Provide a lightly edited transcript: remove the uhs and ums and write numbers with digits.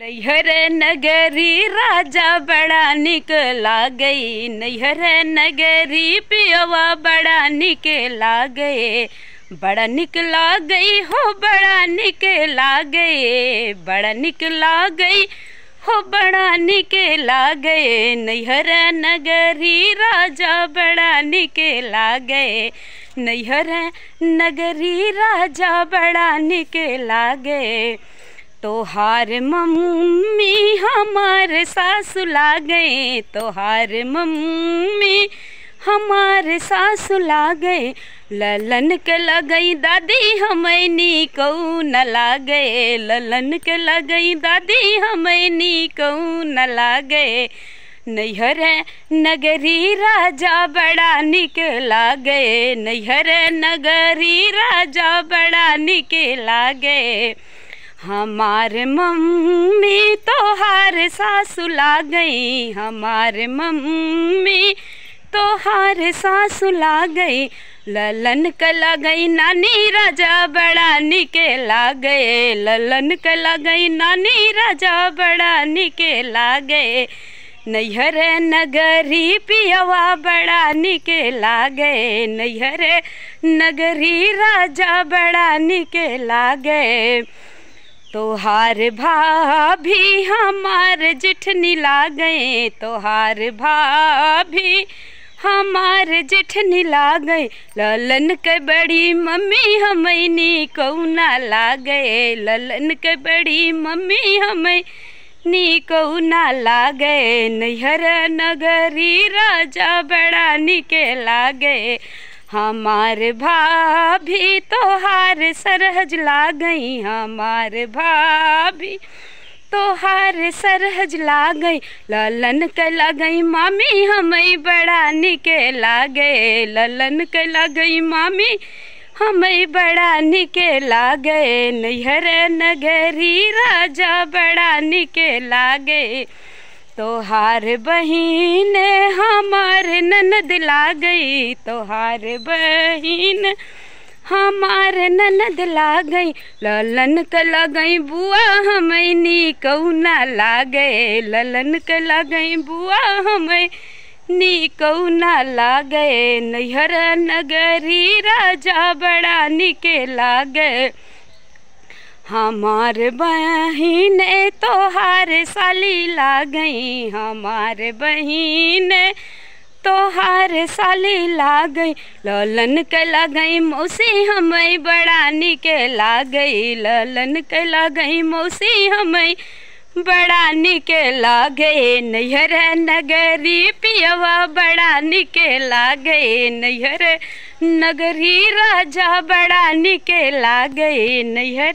नैहर नगरी राजा बड़ा निक लागई, नैहर नगरी पियवा बड़ा निक लागे, बड़ा निक लागई हो बड़ा निक लागे, बड़ा निक लागई हो बड़ा निक लागे। नैहर नगरी राजा बड़ा निक लागे, नैहर नगरी राजा बड़ा निक लागे। तोहार मम्मी हमार सासु लागे, तोहार मम्मी हमार सासु लागे। ललन के लगई दादी हमें नीकऊ न लागे, ललन के लगई दादी हमें नीकऊ न लागे। नैहर नगरी राजा बड़ा निक लागे, नैहर नगरी राजा बड़ा निक लागे। हमार मम्मी तोहार सासु लागई, हमार मम्मी तोहार सासु लागई। ललन के लगई नानी राजा बड़ा निके लागे, ललन के लगई नानी राजा बड़ा निके लागे। नैहर नगरी पियवा बड़ा निके लागे, नैहर नगरी राजा बड़ा निके लागे। तोहार भाभी हमार जिठनी लागे, तोहार भाभी हमार जिठनी लागे। ललन के बड़ी मम्मी हमें नीकऊ न लागे, ललन के बड़ी मम्मी हमें नीकऊ न लागे। नैहर नगरी राजा बड़ा निके लागे। हमार भाभी तोहार सरहज लागई, हमार भाभी तोहार सरहज लागई। ललन के लगई मामी हमें बड़ा निके लागे, ललन के लगई मामी हमें बड़ा निके लागे। नैहर नगरी राजा बड़ा निके लागे। तोहार बहिन हमार ननद लागई, तोहार बहिन हमार ननद लागई। ललन के लगई बुआ हमें नीकऊ न लागे, ललन के लगई बुआ हमें नीकऊ न लागे। नैहर नगरी राजा बड़ा निके लागे। हमार बहिन तोहार साली लागई, हमार बहिन तोहार साली लागई। ललन के लगई मौसी हमें बड़ा निके लागई, ललन के लगई मौसी हमें बड़ा निके लागे। नैहर नगरी पियवा बड़ा निके लागे, नैहर नगरी राजा बड़ा निके लागे। नैहर